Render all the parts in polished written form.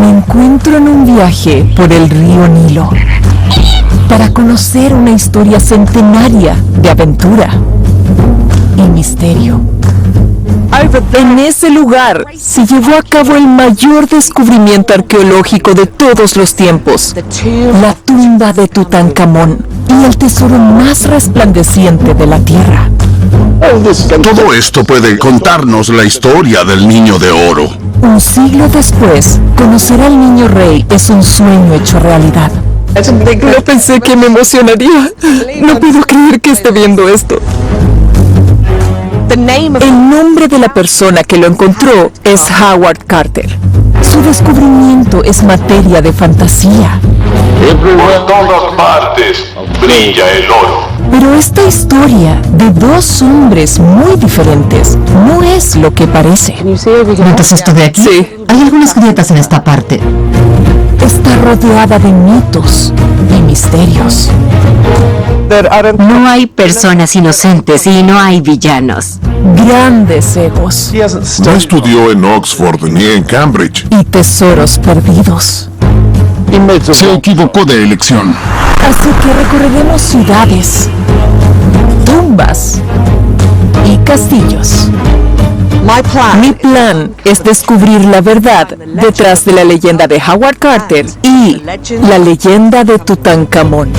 Me encuentro en un viaje por el río Nilo para conocer una historia centenaria de aventura y misterio. En ese lugar se llevó a cabo el mayor descubrimiento arqueológico de todos los tiempos, la tumba de Tutankamón y el tesoro más resplandeciente de la Tierra. Todo esto puede contarnos la historia del Niño de Oro. Un siglo después, conocer al niño rey es un sueño hecho realidad. No pensé que me emocionaría. No puedo creer que esté viendo esto. El nombre de la persona que lo encontró es Howard Carter. Su descubrimiento es materia de fantasía. Por todas partes brilla el oro. Pero esta historia de dos hombres muy diferentes no es lo que parece. ¿Notas esto de aquí? Sí. Hay algunas grietas en esta parte. Está rodeada de mitos y misterios. No hay personas inocentes y no hay villanos. Grandes egos No estudió en Oxford ni en Cambridge. y tesoros perdidos. Se equivocó de elección. Así que recorreremos ciudades, tumbas y castillos. Mi plan es descubrir la verdad detrás de la leyenda de Howard Carter y la leyenda de Tutankamón.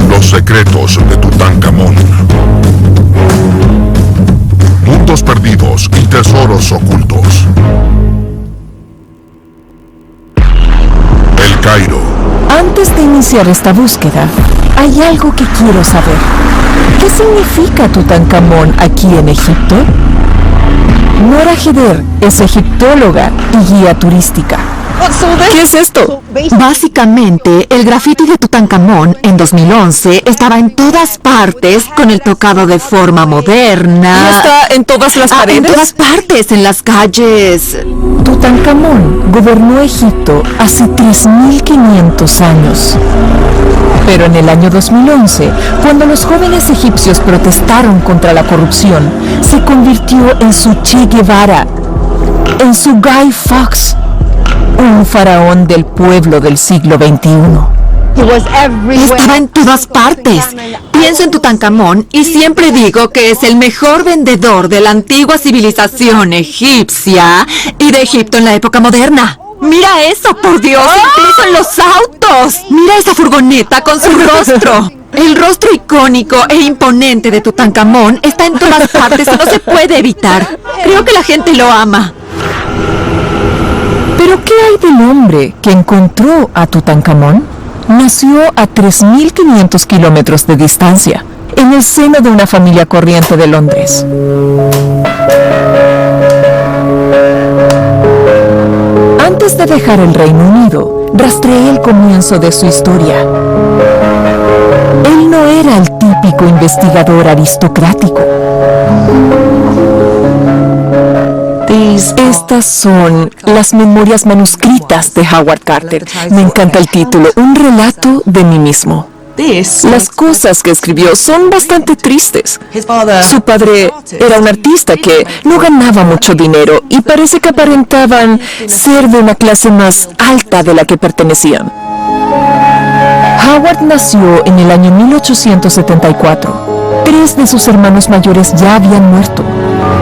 Los secretos de Tutankamón. Mundos perdidos y tesoros ocultos. El Cairo. Antes de iniciar esta búsqueda, hay algo que quiero saber. ¿Qué significa Tutankamón aquí en Egipto? Nora Heder es egiptóloga y guía turística. ¿Qué es esto? Básicamente, el grafiti de Tutankamón en 2011 estaba en todas partes con el tocado de forma moderna. ¿No está en todas las En paredes? todas partes, en las calles. Tutankamón gobernó Egipto hace 3.500 años. Pero en el año 2011, cuando los jóvenes egipcios protestaron contra la corrupción, se convirtió en su Che Guevara, en su Guy Fawkes, un faraón del pueblo del siglo XXI. Estaba en todas partes. Pienso en Tutankamón y siempre digo que es el mejor vendedor de la antigua civilización egipcia y de Egipto en la época moderna. ¡Mira eso, por Dios! ¡Incluso en los autos! ¡Mira esa furgoneta con su rostro! El rostro icónico e imponente de Tutankamón está en todas partes y no se puede evitar. Creo que la gente lo ama. ¿Pero qué hay del hombre que encontró a Tutankamón? Nació a 3.500 kilómetros de distancia, en el seno de una familia corriente de Londres. Antes de dejar el Reino Unido, rastreé el comienzo de su historia. Él no era el típico investigador aristocrático. Estas son las memorias manuscritas de Howard Carter. Me encanta el título, un relato de mí mismo. Las cosas que escribió son bastante tristes. Su padre era un artista que no ganaba mucho dinero y parece que aparentaban ser de una clase más alta de la que pertenecían. Howard nació en el año 1874. 3 de sus hermanos mayores ya habían muerto.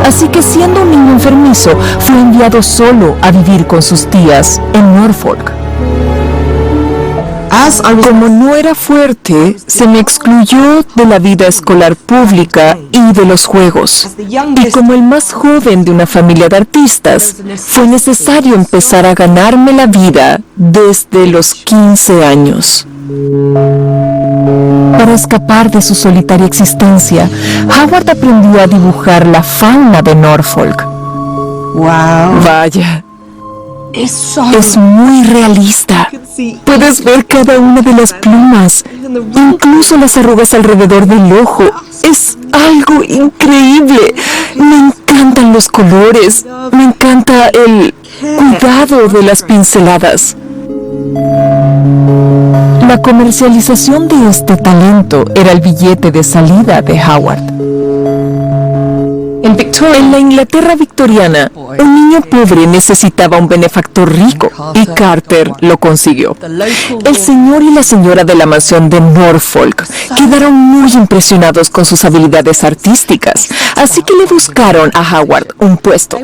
Así que siendo un niño enfermizo, fue enviado solo a vivir con sus tías en Norfolk. Como no era fuerte, se me excluyó de la vida escolar pública y de los juegos. Y como el más joven de una familia de artistas, fue necesario empezar a ganarme la vida desde los 15 años. Para escapar de su solitaria existencia, Howard aprendió a dibujar la fauna de Norfolk. Wow. Vaya, es muy realista. Puedes ver cada una de las plumas, incluso las arrugas alrededor del ojo. Es algo increíble. Me encantan los colores, me encanta el cuidado de las pinceladas. La comercialización de este talento era el billete de salida de Howard. En la Inglaterra victoriana, un niño pobre necesitaba un benefactor rico y Carter lo consiguió. El señor y la señora de la mansión de Norfolk quedaron muy impresionados con sus habilidades artísticas, así que le buscaron a Howard un puesto.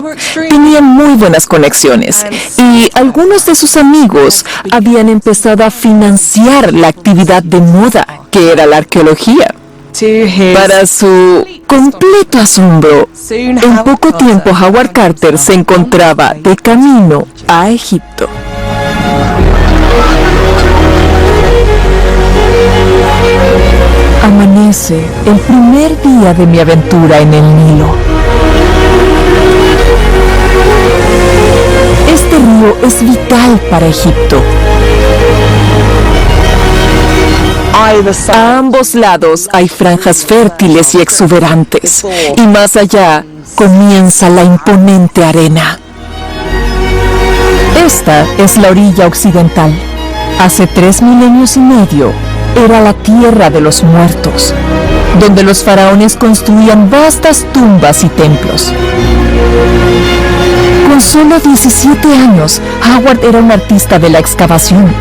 Tenían muy buenas conexiones y algunos de sus amigos habían empezado a financiar la actividad de moda, que era la arqueología. Para su completo asombro, en poco tiempo Howard Carter se encontraba de camino a Egipto. Amanece el primer día de mi aventura en el Nilo. Este río es vital para Egipto. A ambos lados hay franjas fértiles y exuberantes, y más allá comienza la imponente arena. Esta es la orilla occidental. Hace 3 milenios y medio era la tierra de los muertos, donde los faraones construían vastas tumbas y templos. Con solo 17 años, Howard era un artista de la excavación.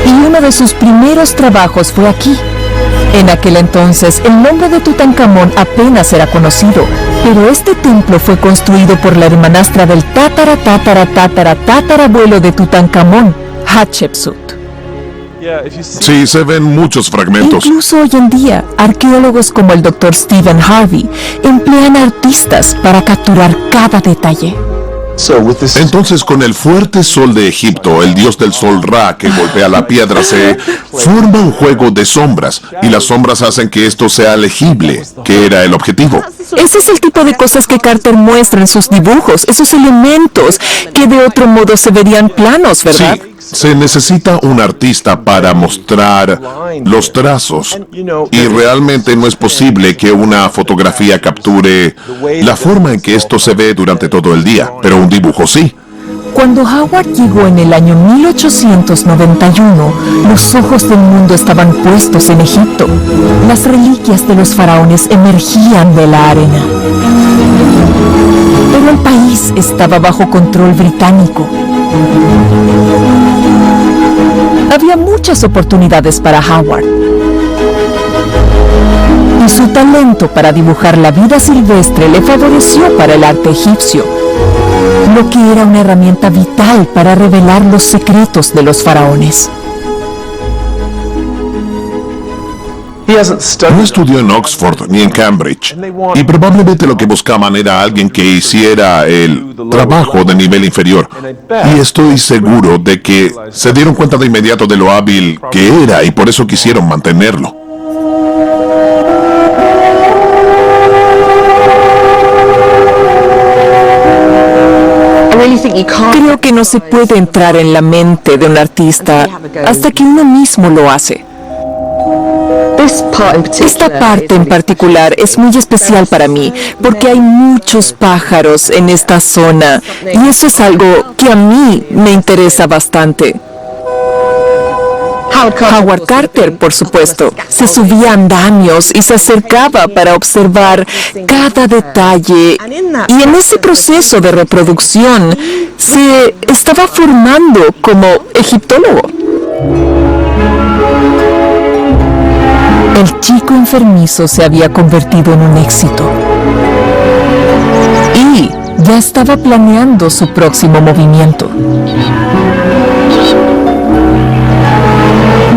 Y uno de sus primeros trabajos fue aquí. En aquel entonces, el nombre de Tutankamón apenas era conocido, pero este templo fue construido por la hermanastra del tatarabuelo de Tutankamón, Hatshepsut. Sí, se ven muchos fragmentos. Incluso hoy en día, arqueólogos como el Dr. Stephen Harvey emplean artistas para capturar cada detalle. Entonces, con el fuerte sol de Egipto, el dios del sol Ra que golpea la piedra, se forma un juego de sombras, y las sombras hacen que esto sea legible, que era el objetivo. Ese es el tipo de cosas que Carter muestra en sus dibujos, esos elementos que de otro modo se verían planos, ¿verdad? Sí, se necesita un artista para mostrar los trazos, y realmente no es posible que una fotografía capture la forma en que esto se ve durante todo el día, pero un dibujo sí. Cuando Howard llegó en el año 1891, los ojos del mundo estaban puestos en Egipto. Las reliquias de los faraones emergían de la arena. Pero el país estaba bajo control británico. Había muchas oportunidades para Howard. Y su talento para dibujar la vida silvestre le favoreció para el arte egipcio, lo que era una herramienta vital para revelar los secretos de los faraones. No estudió en Oxford ni en Cambridge, y probablemente lo que buscaban era alguien que hiciera el trabajo de nivel inferior. Y estoy seguro de que se dieron cuenta de inmediato de lo hábil que era, y por eso quisieron mantenerlo. Creo que no se puede entrar en la mente de un artista hasta que uno mismo lo hace. Esta parte en particular es muy especial para mí porque hay muchos pájaros en esta zona y eso es algo que a mí me interesa bastante. Howard Carter, por supuesto, se subía a andamios y se acercaba para observar cada detalle, y en ese proceso de reproducción se estaba formando como egiptólogo. El chico enfermizo se había convertido en un éxito y ya estaba planeando su próximo movimiento.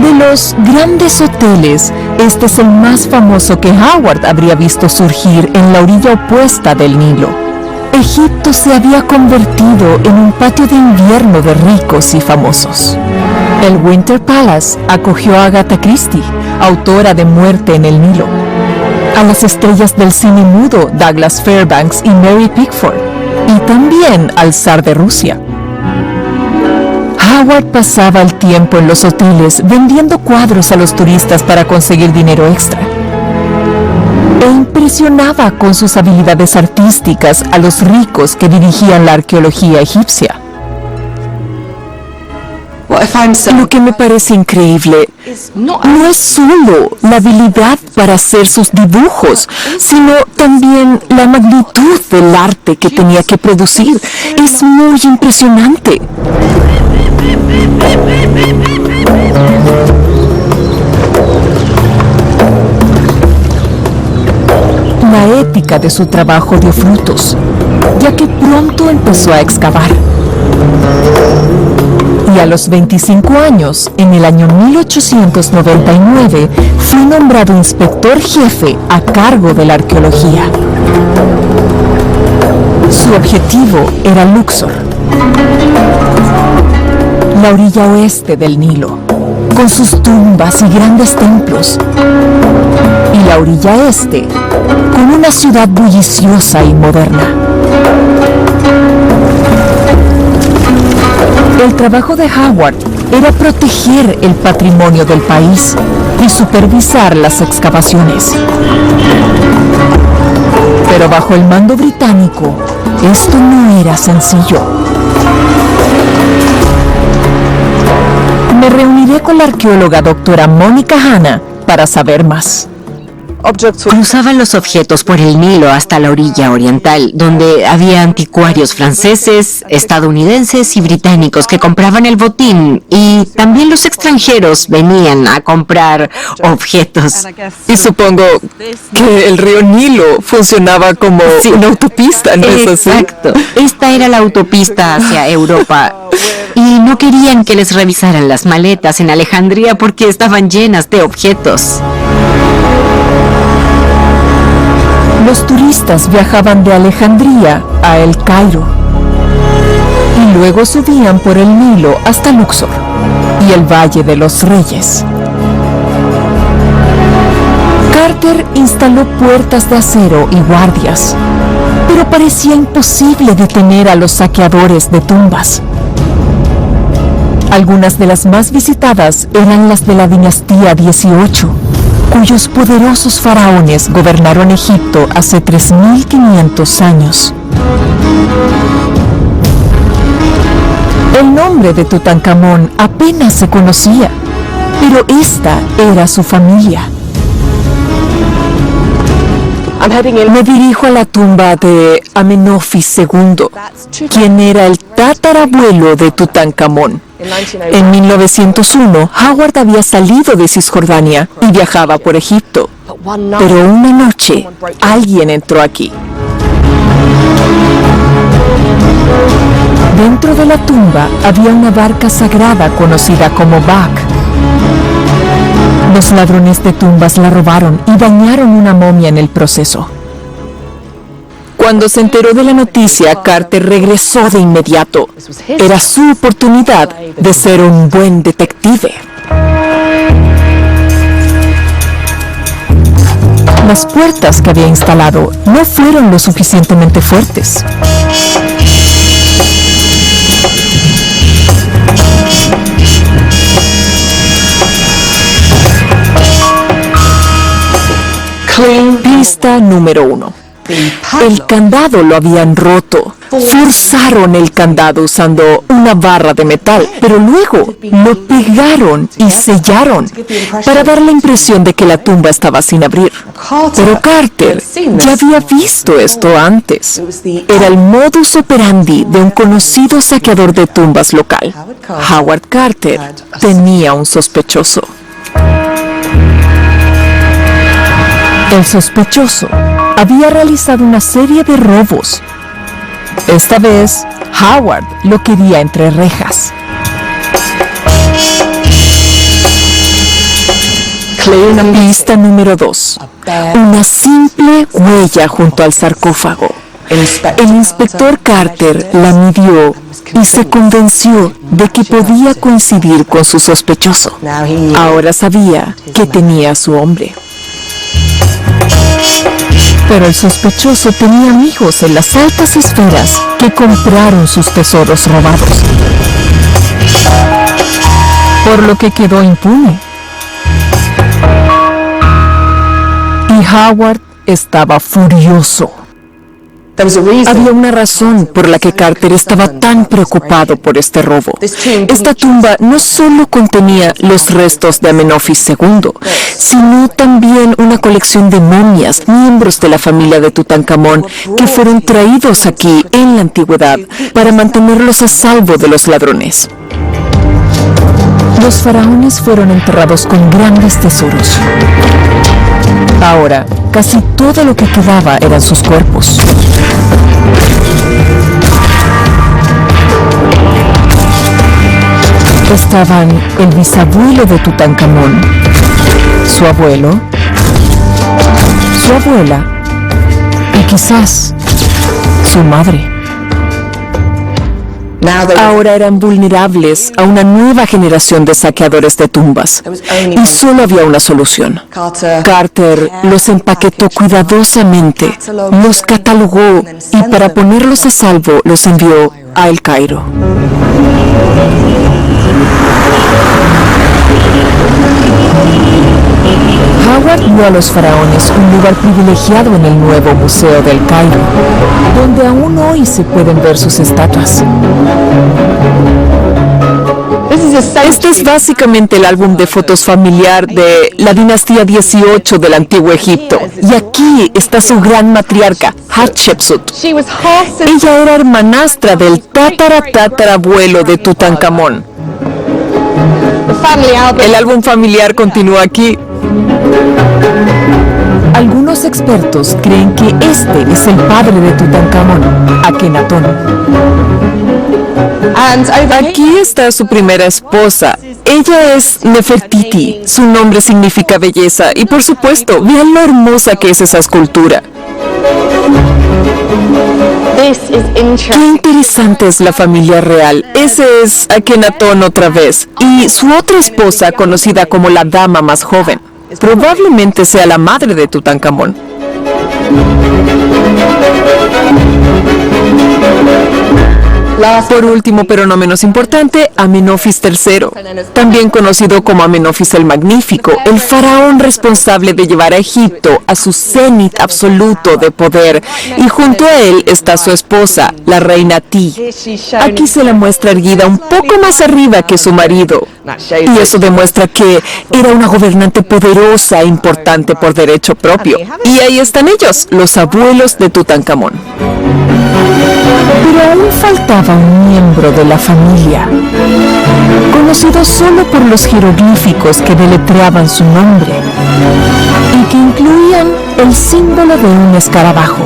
De los grandes hoteles, este es el más famoso que Howard habría visto surgir en la orilla opuesta del Nilo. Egipto se había convertido en un patio de invierno de ricos y famosos. El Winter Palace acogió a Agatha Christie, autora de Muerte en el Nilo, a las estrellas del cine mudo Douglas Fairbanks y Mary Pickford, y también al zar de Rusia. Howard pasaba el tiempo en los hoteles vendiendo cuadros a los turistas para conseguir dinero extra. E impresionaba con sus habilidades artísticas a los ricos que dirigían la arqueología egipcia. Lo que me parece increíble no es solo la habilidad para hacer sus dibujos, sino también la magnitud del arte que tenía que producir. Es muy impresionante. La ética de su trabajo dio frutos, ya que pronto empezó a excavar. Y a los 25 años, en el año 1899, fue nombrado inspector jefe a cargo de la arqueología. Su objetivo era Luxor, la orilla oeste del Nilo, con sus tumbas y grandes templos, y la orilla este, con una ciudad bulliciosa y moderna. El trabajo de Howard era proteger el patrimonio del país y supervisar las excavaciones. Pero bajo el mando británico, esto no era sencillo. Me reuniré con la arqueóloga doctora Mónica Hanna para saber más. Cruzaban los objetos por el Nilo hasta la orilla oriental, donde había anticuarios franceses, estadounidenses y británicos que compraban el botín, y también los extranjeros venían a comprar objetos. Y supongo que el río Nilo funcionaba como una autopista, ¿no es así? Exacto. Esta era la autopista hacia Europa. Y no querían que les revisaran las maletas en Alejandría porque estaban llenas de objetos. Los turistas viajaban de Alejandría a El Cairo y luego subían por el Nilo hasta Luxor y el Valle de los Reyes. Carter instaló puertas de acero y guardias, pero parecía imposible detener a los saqueadores de tumbas. Algunas de las más visitadas eran las de la dinastía 18, cuyos poderosos faraones gobernaron Egipto hace 3.500 años. El nombre de Tutankamón apenas se conocía, pero esta era su familia. Me dirijo a la tumba de Amenofis II, quien era el tatarabuelo de Tutankamón. En 1901, Howard había salido de Cisjordania y viajaba por Egipto. Pero una noche, alguien entró aquí. Dentro de la tumba había una barca sagrada conocida como Bak. Los ladrones de tumbas la robaron y dañaron una momia en el proceso. Cuando se enteró de la noticia, Carter regresó de inmediato. Era su oportunidad de ser un buen detective. Las puertas que había instalado no fueron lo suficientemente fuertes. Pista número 1. El candado lo habían roto. Forzaron el candado usando una barra de metal, pero luego lo pegaron y sellaron para dar la impresión de que la tumba estaba sin abrir. Pero Carter ya había visto esto antes. Era el modus operandi de un conocido saqueador de tumbas local. Howard Carter tenía un sospechoso. El sospechoso había realizado una serie de robos. Esta vez, Howard lo quería entre rejas. Pista número 2. Una simple huella junto al sarcófago. El inspector Carter la midió y se convenció de que podía coincidir con su sospechoso. Ahora sabía que tenía a su hombre. Pero el sospechoso tenía amigos en las altas esferas que compraron sus tesoros robados, por lo que quedó impune. Y Howard estaba furioso. Había una razón por la que Carter estaba tan preocupado por este robo. Esta tumba no solo contenía los restos de Amenofis II, sino también una colección de momias, miembros de la familia de Tutankamón, que fueron traídos aquí en la antigüedad para mantenerlos a salvo de los ladrones. Los faraones fueron enterrados con grandes tesoros. Ahora, casi todo lo que quedaba eran sus cuerpos. Estaban el bisabuelo de Tutankamón, su abuelo, su abuela y quizás su madre. Ahora eran vulnerables a una nueva generación de saqueadores de tumbas y solo había una solución. Carter los empaquetó cuidadosamente, los catalogó y para ponerlos a salvo los envió a El Cairo. Howard dio a los faraones un lugar privilegiado en el nuevo Museo del Cairo, donde aún hoy se pueden ver sus estatuas. Este es básicamente el álbum de fotos familiar de la dinastía 18 del Antiguo Egipto. Y aquí está su gran matriarca, Hatshepsut. Ella era hermanastra del tatarabuelo de Tutankamón. El álbum familiar continúa aquí. Algunos expertos creen que este es el padre de Tutankamón, Akenatón. Aquí está su primera esposa. Ella es Nefertiti. Su nombre significa belleza. Y por supuesto, vean lo hermosa que es esa escultura. Qué interesante es la familia real. Ese es Akenatón otra vez. Y su otra esposa, conocida como la dama más joven. Probablemente sea la madre de Tutankamón. Por último, pero no menos importante, Amenofis III, también conocido como Amenofis el Magnífico, el faraón responsable de llevar a Egipto a su cenit absoluto de poder, y junto a él está su esposa, la reina Ti. Aquí se la muestra erguida un poco más arriba que su marido, y eso demuestra que era una gobernante poderosa e importante por derecho propio. Y ahí están ellos, los abuelos de Tutankamón. Pero aún faltaba un miembro de la familia, conocido solo por los jeroglíficos que deletreaban su nombre y que incluían el símbolo de un escarabajo.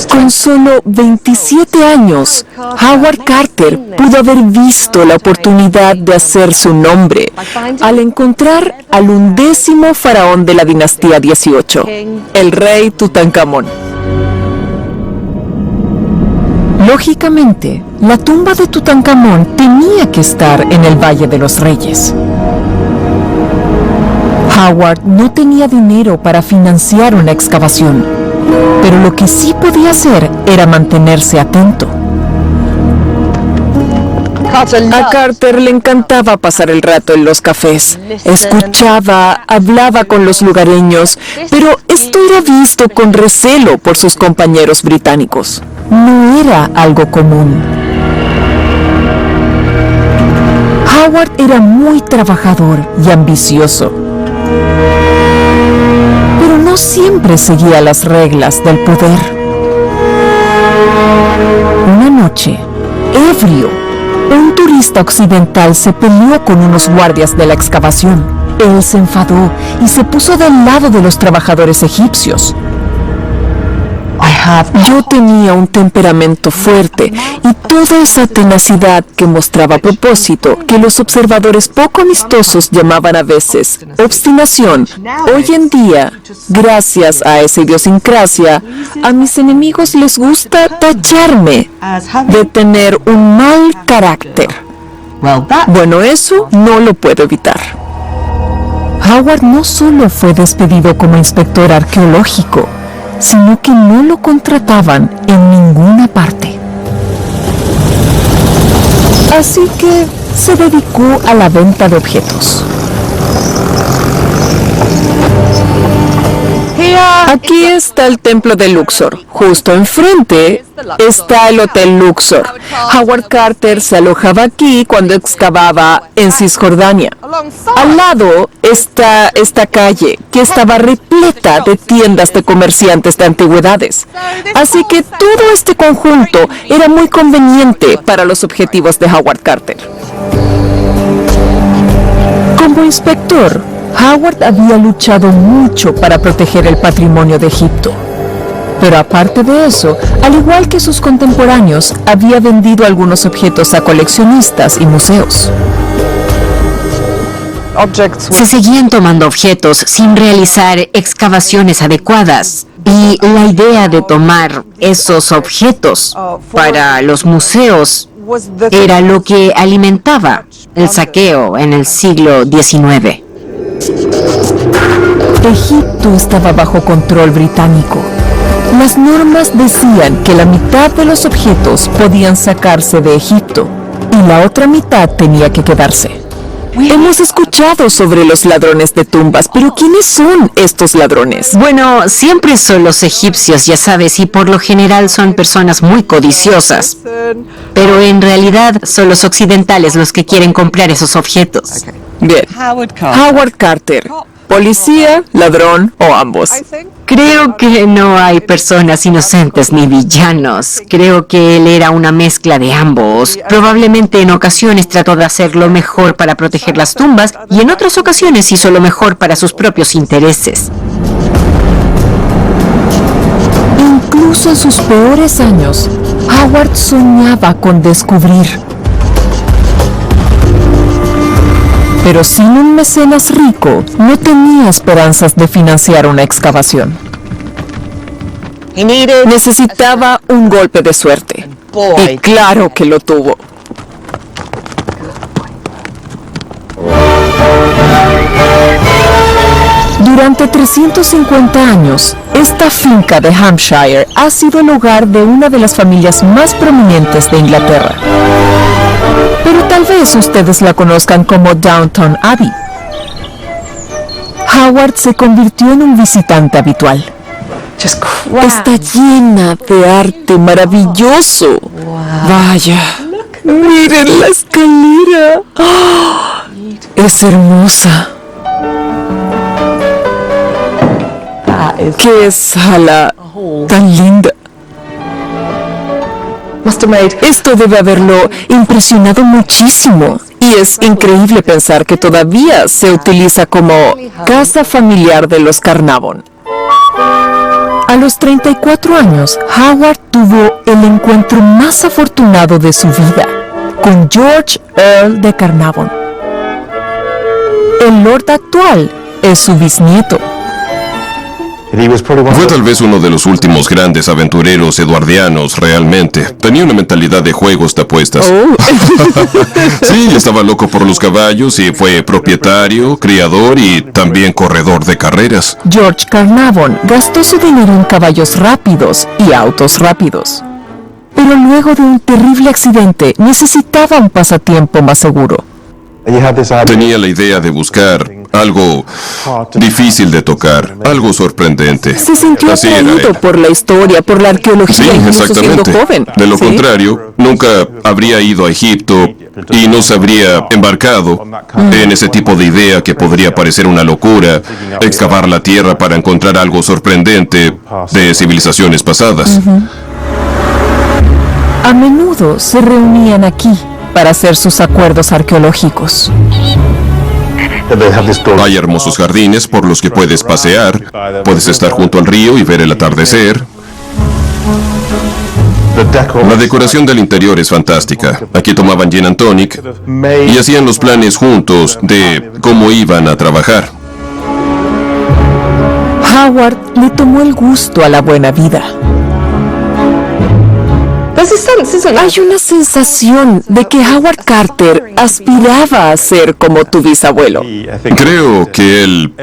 Con solo 27 años, Howard Carter pudo haber visto la oportunidad de hacerse un nombre al encontrar al 11º faraón de la dinastía 18, el rey Tutankamón. Lógicamente, la tumba de Tutankamón tenía que estar en el Valle de los Reyes. Howard no tenía dinero para financiar una excavación, pero lo que sí podía hacer era mantenerse atento. A Carter le encantaba pasar el rato en los cafés. Escuchaba, hablaba con los lugareños, pero esto era visto con recelo por sus compañeros británicos. No era algo común. Howard era muy trabajador y ambicioso, pero no siempre seguía las reglas del poder. Una noche, ebrio, un turista occidental se peleó con unos guardias de la excavación. Él se enfadó y se puso del lado de los trabajadores egipcios. Yo tenía un temperamento fuerte y toda esa tenacidad que mostraba propósito, que los observadores poco amistosos llamaban a veces obstinación. Hoy en día, gracias a esa idiosincrasia, a mis enemigos les gusta tacharme de tener un mal carácter. Bueno, eso no lo puedo evitar. Howard no solo fue despedido como inspector arqueológico, sino que no lo contrataban en ninguna parte. Así que se dedicó a la venta de objetos. Aquí está el templo de Luxor. Justo enfrente está el Hotel Luxor. Howard Carter se alojaba aquí cuando excavaba en Cisjordania. Al lado está esta calle, que estaba repleta de tiendas de comerciantes de antigüedades. Así que todo este conjunto era muy conveniente para los objetivos de Howard Carter. Como inspector, Howard había luchado mucho para proteger el patrimonio de Egipto. Pero aparte de eso, al igual que sus contemporáneos, había vendido algunos objetos a coleccionistas y museos. Se seguían tomando objetos sin realizar excavaciones adecuadas. Y la idea de tomar esos objetos para los museos era lo que alimentaba el saqueo en el siglo XIX. Egipto estaba bajo control británico. Las normas decían que la mitad de los objetos podían sacarse de Egipto y la otra mitad tenía que quedarse. Hemos escuchado sobre los ladrones de tumbas, pero ¿quiénes son estos ladrones? Bueno, siempre son los egipcios, ya sabes, y por lo general son personas muy codiciosas. Pero en realidad son los occidentales los que quieren comprar esos objetos. Bien. Howard Carter. Policía, ladrón o ambos. Creo que no hay personas inocentes ni villanos. Creo que él era una mezcla de ambos. Probablemente en ocasiones trató de hacer lo mejor para proteger las tumbas y en otras ocasiones hizo lo mejor para sus propios intereses. Incluso en sus peores años, Howard soñaba con descubrir. Pero sin un mecenas rico, no tenía esperanzas de financiar una excavación. Necesitaba un golpe de suerte. Y claro que lo tuvo. Durante 350 años, esta finca de Hampshire ha sido el hogar de una de las familias más prominentes de Inglaterra. Pero tal vez ustedes la conozcan como Downton Abbey. Howard se convirtió en un visitante habitual. Está llena de arte maravilloso. Vaya, miren la escalera. ¡Oh! Es hermosa. ¡Qué sala tan linda! Esto debe haberlo impresionado muchísimo. Y es increíble pensar que todavía se utiliza como casa familiar de los Carnarvon. A los 34 años, Howard tuvo el encuentro más afortunado de su vida con George Earl de Carnarvon. El Lord actual es su bisnieto. Fue tal vez uno de los últimos grandes aventureros eduardianos, realmente. Tenía una mentalidad de juegos de apuestas. Sí, estaba loco por los caballos y fue propietario, criador y también corredor de carreras. George Carnarvon gastó su dinero en caballos rápidos y autos rápidos. Pero luego de un terrible accidente necesitaba un pasatiempo más seguro. Tenía la idea de buscar algo difícil de tocar, algo sorprendente. Se sintió Así era atraído él. por la historia, por la arqueología, Sí, incluso siendo exactamente. joven. De lo ¿Sí? contrario, nunca habría ido a Egipto y no se habría embarcado en ese tipo de idea que podría parecer una locura, excavar la tierra para encontrar algo sorprendente de civilizaciones pasadas. A menudo se reunían aquí para hacer sus acuerdos arqueológicos. Hay hermosos jardines por los que puedes pasear, puedes estar junto al río y ver el atardecer. La decoración del interior es fantástica. Aquí tomaban gin and tonic y hacían los planes juntos de cómo iban a trabajar. Howard le tomó el gusto a la buena vida. Hay una sensación de que Howard Carter aspiraba a ser como tu bisabuelo. Creo que él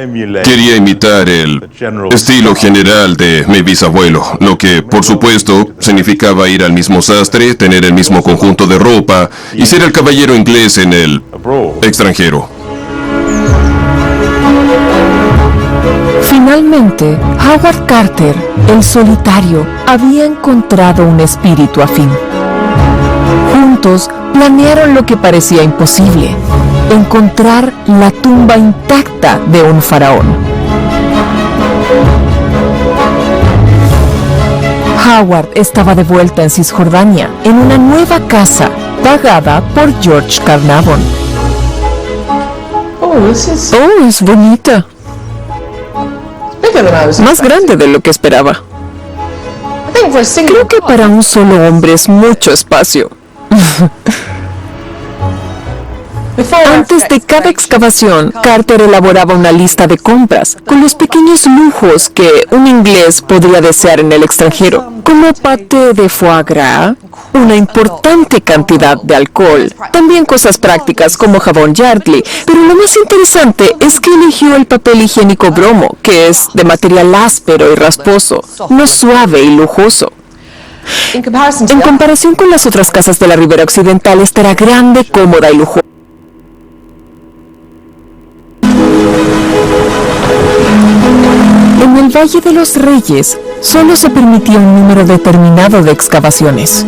quería imitar el estilo general de mi bisabuelo, lo que, por supuesto, significaba ir al mismo sastre, tener el mismo conjunto de ropa y ser el caballero inglés en el extranjero. Finalmente, Howard Carter, el solitario, había encontrado un espíritu afín. Juntos planearon lo que parecía imposible: encontrar la tumba intacta de un faraón. Howard estaba de vuelta en Cisjordania, en una nueva casa, pagada por George Carnarvon. Oh, this is Oh, es bonita. bigger than I was Más grande de lo que esperaba. I think for a single Creo que para un solo hombre es mucho espacio. Antes de cada excavación, Carter elaboraba una lista de compras con los pequeños lujos que un inglés podría desear en el extranjero, como paté de foie gras, una importante cantidad de alcohol, también cosas prácticas como jabón Yardley, pero lo más interesante es que eligió el papel higiénico bromo, que es de material áspero y rasposo, no suave y lujoso. in comparison to En comparación con las otras casas de la Ribera Occidental, esta era grande, cómoda y lujosa. En el Valle de los Reyes, solo se permitía un número determinado de excavaciones.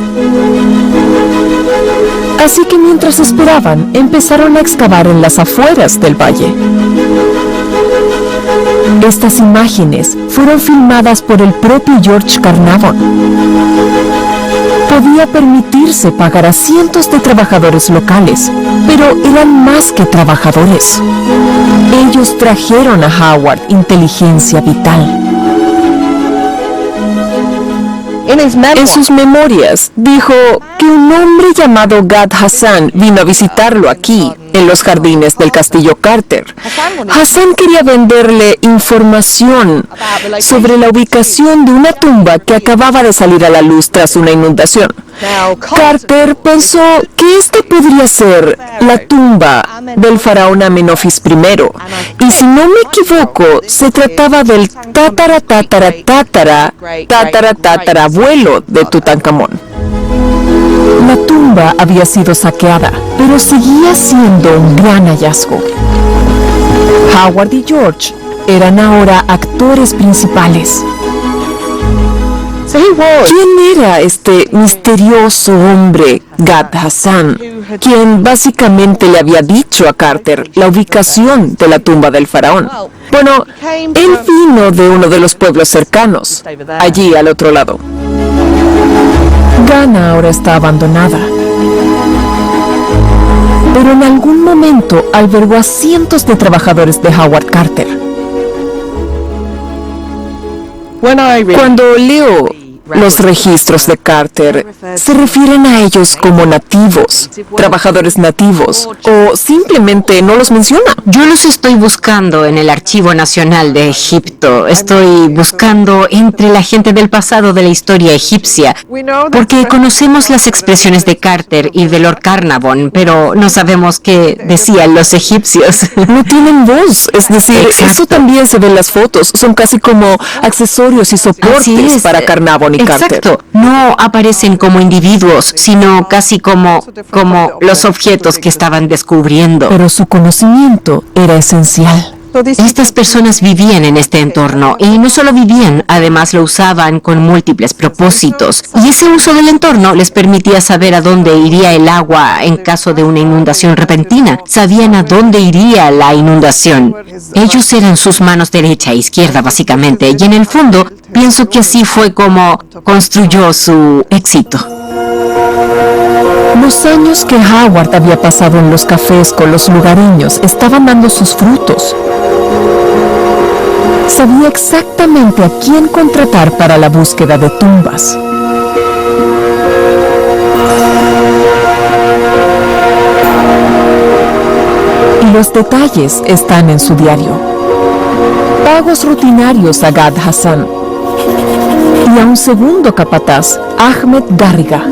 Así que mientras esperaban, empezaron a excavar en las afueras del valle. Estas imágenes fueron filmadas por el propio George Carnarvon. Podía permitirse pagar a cientos de trabajadores locales, pero eran más que trabajadores. Ellos trajeron a Howard inteligencia vital. En sus memorias dijo que un hombre llamado Gad Hassan vino a visitarlo aquí, en los jardines del castillo Carter. Hassan quería venderle información sobre la ubicación de una tumba que acababa de salir a la luz tras una inundación. Carter pensó que esta podría ser la tumba del faraón Amenofis I, y si no me equivoco, se trataba del tatarabuelo de Tutankamón. La tumba había sido saqueada, pero seguía siendo un gran hallazgo. Howard y George eran ahora actores principales. ¿Quién era este misterioso hombre, Gad Hassan, quien básicamente le había dicho a Carter la ubicación de la tumba del faraón? Bueno, él vino de uno de los pueblos cercanos, allí al otro lado. Ghana ahora está abandonada, pero en algún momento albergó a cientos de trabajadores de Howard Carter. Cuando leo los registros de Carter, se refieren a ellos como nativos, trabajadores nativos, o simplemente no los menciona. Yo los estoy buscando en el Archivo Nacional de Egipto. Estoy buscando entre la gente del pasado de la historia egipcia, porque conocemos las expresiones de Carter y de Lord Carnarvon, pero no sabemos qué decían los egipcios. No tienen voz, es decir, Exacto. eso también se ve en las fotos, son casi como accesorios y Así soportes es. para Carnarvon y Carter. Exacto, no aparecen como individuos, sino casi como los objetos que estaban descubriendo. Pero su conocimiento era esencial. Estas personas vivían en este entorno y no solo vivían, además lo usaban con múltiples propósitos. Y ese uso del entorno les permitía saber a dónde iría el agua en caso de una inundación repentina. Sabían a dónde iría la inundación. Ellos eran sus manos derecha e izquierda básicamente, y en el fondo pienso que así fue como construyó su éxito. Los años que Howard había pasado en los cafés con los lugareños estaban dando sus frutos. Sabía exactamente a quién contratar para la búsqueda de tumbas. Y los detalles están en su diario. Pagos rutinarios a Gad Hassan y a un segundo capataz, Ahmed Garriga.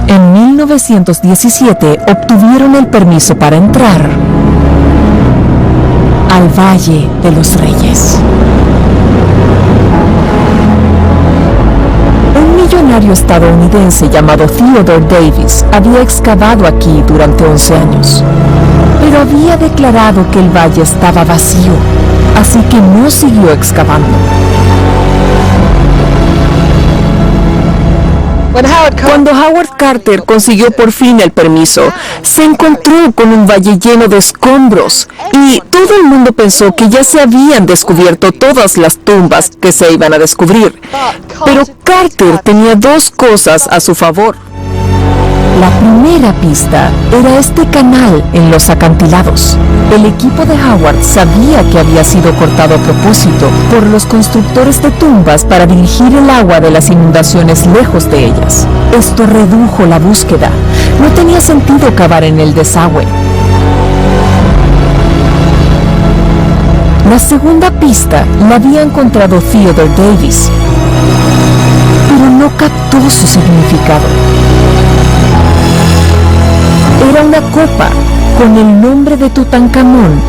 En 1917 obtuvieron el permiso para entrar al Valle de los Reyes. Un millonario empresario estadounidense llamado Theodore Davis había excavado aquí durante 11 años, pero había declarado que el valle estaba vacío, así que no siguió excavando. Cuando Howard Carter consiguió por fin el permiso, se encontró con un valle lleno de escombros y todo el mundo pensó que ya se habían descubierto todas las tumbas que se iban a descubrir. Pero Carter tenía dos cosas a su favor. La primera pista era este canal en los acantilados. El equipo de Howard sabía que había sido cortado a propósito por los constructores de tumbas para dirigir el agua de las inundaciones lejos de ellas. Esto redujo la búsqueda. No tenía sentido cavar en el desagüe. La segunda pista la había encontrado Theodore Davis, pero no captó su significado. Era una copa con el nombre de Tutankamón,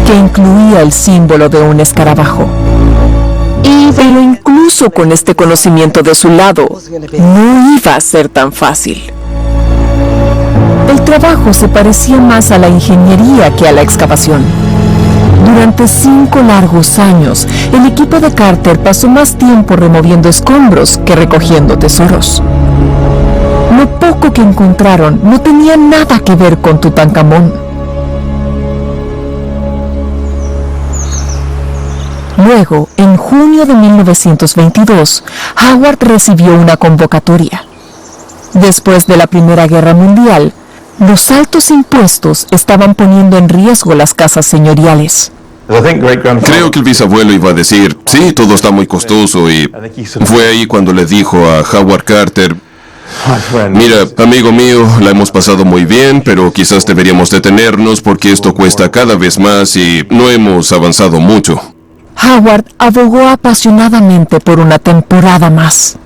que incluía el símbolo de un escarabajo. Pero incluso con este conocimiento de su lado, no iba a ser tan fácil. El trabajo se parecía más a la ingeniería que a la excavación. Durante 5 largos años, el equipo de Carter pasó más tiempo removiendo escombros que recogiendo tesoros. Lo poco que encontraron no tenía nada que ver con Tutankamón. Luego, en junio de 1922, Howard recibió una convocatoria. Después de la Primera Guerra Mundial, los altos impuestos estaban poniendo en riesgo las casas señoriales. Creo que el bisabuelo iba a decir, sí, todo está muy costoso, y fue ahí cuando le dijo a Howard Carter: mira, amigo mío, la hemos pasado muy bien, pero quizás deberíamos detenernos porque esto cuesta cada vez más y no hemos avanzado mucho. Howard abogó apasionadamente por una temporada más.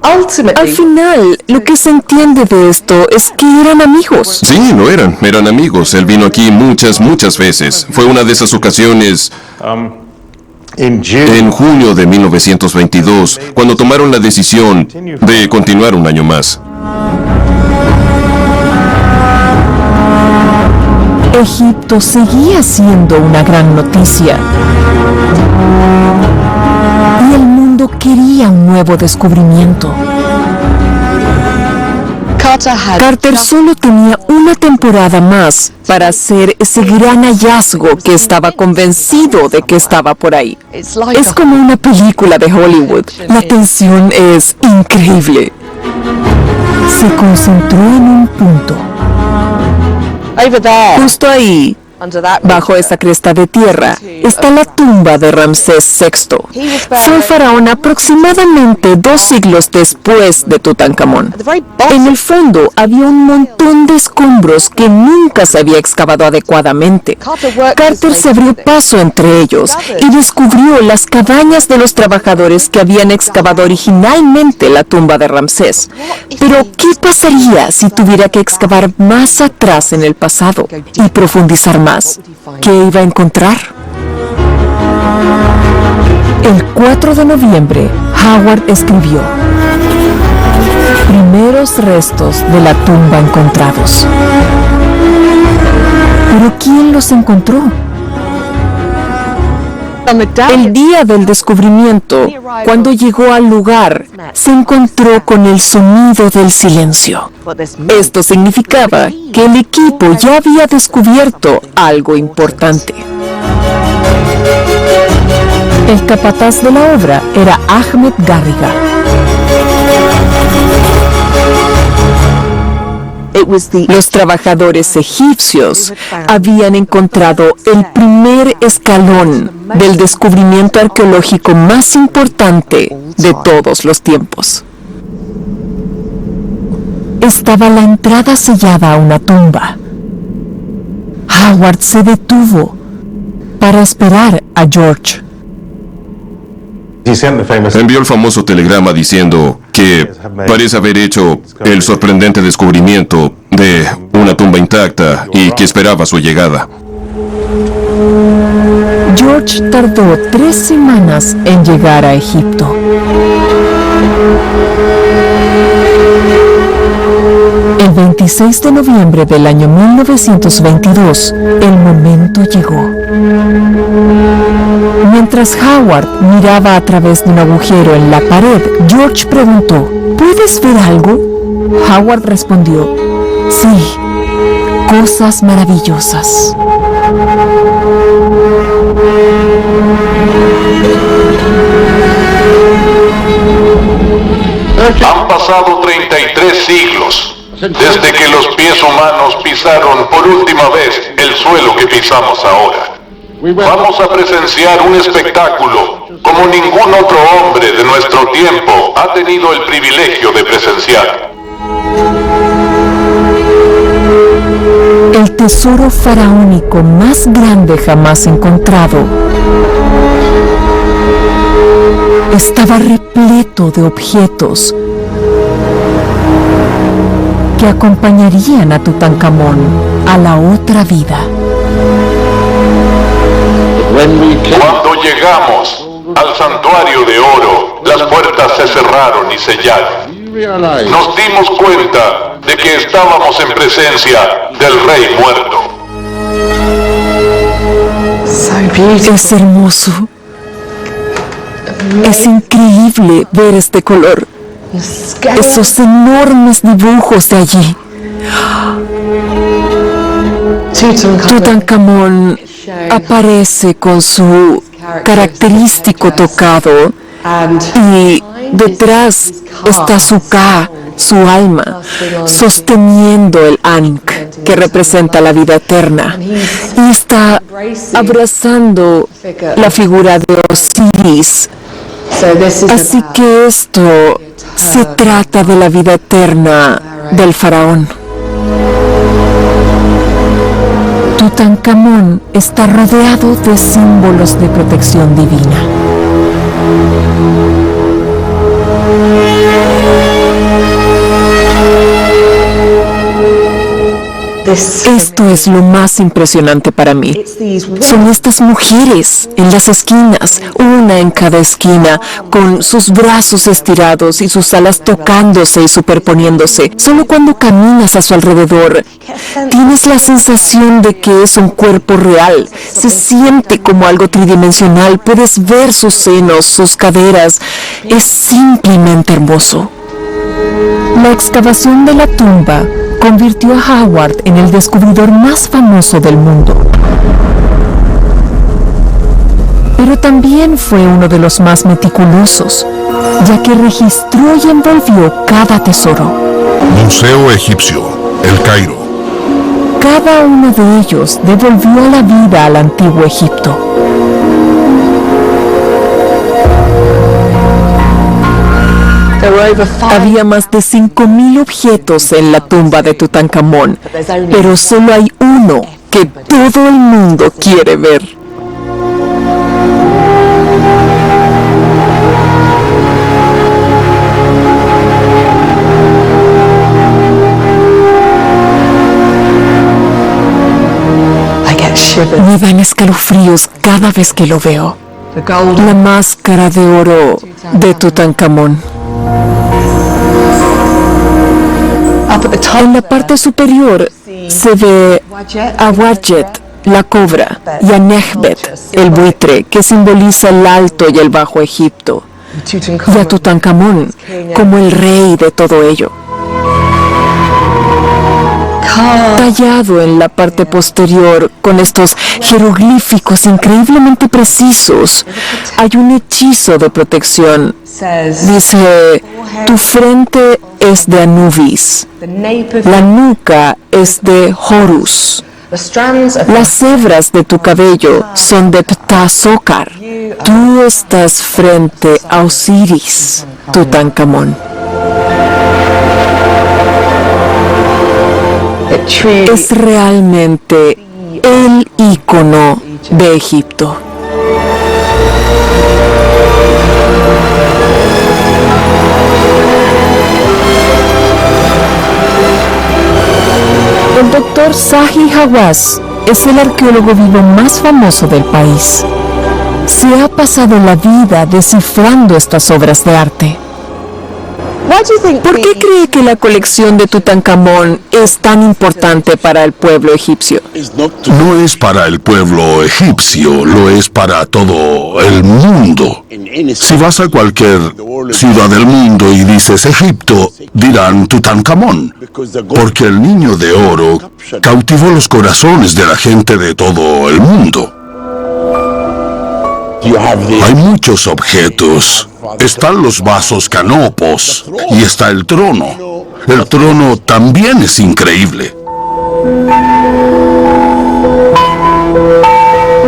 Al final, lo que se entiende de esto es que eran amigos. Sí, lo eran amigos. Él vino aquí muchas veces. Fue una de esas ocasiones en junio de 1922, cuando tomaron la decisión de continuar un año más. Egipto seguía siendo una gran noticia. Y el mundo quería un nuevo descubrimiento. Carter solo tenía una temporada más para hacer ese gran hallazgo que estaba convencido de que estaba por ahí. Es como una película de Hollywood. La tensión es increíble. Se concentró en un punto. Justo ahí, bajo esa cresta de tierra, está la tumba de Ramsés VI. Fue un faraón aproximadamente 2 siglos después de Tutankamón. En el fondo había un montón de escombros que nunca se había excavado adecuadamente. Carter se abrió paso entre ellos y descubrió las cabañas de los trabajadores que habían excavado originalmente la tumba de Ramsés. Pero, ¿qué pasaría si tuviera que excavar más atrás en el pasado y profundizar más? ¿Qué iba a encontrar? El 4 de noviembre, Howard escribió: primeros restos de la tumba encontrados. ¿Pero quién los encontró? El día del descubrimiento, cuando llegó al lugar, se encontró con el sonido del silencio. Esto significaba que el equipo ya había descubierto algo importante. El capataz de la obra era Ahmed Garriga. Los trabajadores egipcios habían encontrado el primer escalón del descubrimiento arqueológico más importante de todos los tiempos. Estaba la entrada sellada a una tumba. Howard se detuvo para esperar a George. Envió el famoso telegrama diciendo que parece haber hecho el sorprendente descubrimiento de una tumba intacta y que esperaba su llegada. George tardó 3 semanas en llegar a Egipto. 26 de noviembre del año 1922, el momento llegó. Mientras Howard miraba a través de un agujero en la pared, George preguntó, ¿puedes ver algo? Howard respondió, sí, cosas maravillosas. Han pasado 33 siglos desde que los pies humanos pisaron por última vez el suelo que pisamos ahora. Vamos a presenciar un espectáculo como ningún otro hombre de nuestro tiempo ha tenido el privilegio de presenciar. El tesoro faraónico más grande jamás encontrado estaba repleto de objetos que acompañarían a Tutankamón a la otra vida. Cuando llegamos al santuario de oro, las puertas se cerraron y sellaron. Nos dimos cuenta de que estábamos en presencia del rey muerto. Es hermoso. Es increíble ver este color. Esos enormes dibujos de allí. Tutankamón aparece con su característico tocado y detrás está su Ka, su alma, sosteniendo el Ankh, que representa la vida eterna, y está abrazando la figura de Osiris. Así que esto se trata de la vida eterna del faraón. Tutankamón está rodeado de símbolos de protección divina. Esto es lo más impresionante para mí. Son estas mujeres en las esquinas, una en cada esquina, con sus brazos estirados y sus alas tocándose y superponiéndose. Solo cuando caminas a su alrededor, tienes la sensación de que es un cuerpo real. Se siente como algo tridimensional. Puedes ver sus senos, sus caderas. Es simplemente hermoso. La excavación de la tumba convirtió a Howard en el descubridor más famoso del mundo. Pero también fue uno de los más meticulosos, ya que registró y envolvió cada tesoro. Museo Egipcio, El Cairo. Cada uno de ellos devolvió la vida al antiguo Egipto. Había más de 5,000 objetos en la tumba de Tutankamón, pero solo hay uno que todo el mundo quiere ver. Me dan escalofríos cada vez que lo veo. La máscara de oro de Tutankamón. En la parte superior se ve a Wadjet, la cobra, y a Nekhbet, el buitre, que simboliza el Alto y el Bajo Egipto, y a Tutankamón como el rey de todo ello. Tallado en la parte posterior con estos jeroglíficos increíblemente precisos, hay un hechizo de protección. Dice, tu frente es de Anubis, la nuca es de Horus, las hebras de tu cabello son de Ptah-Sokar. Tú estás frente a Osiris, Tutankamón. Es realmente el ícono de Egipto. El Dr. Zahi Hawass es el arqueólogo vivo más famoso del país. Se ha pasado la vida descifrando estas obras de arte. ¿Por qué cree que la colección de Tutankamón es tan importante para el pueblo egipcio? No es para el pueblo egipcio, lo es para todo el mundo. Si vas a cualquier ciudad del mundo y dices Egipto, dirán Tutankamón, porque el niño de oro cautivó los corazones de la gente de todo el mundo. Hay muchos objetos. Están los vasos canopos y está el trono. El trono también es increíble.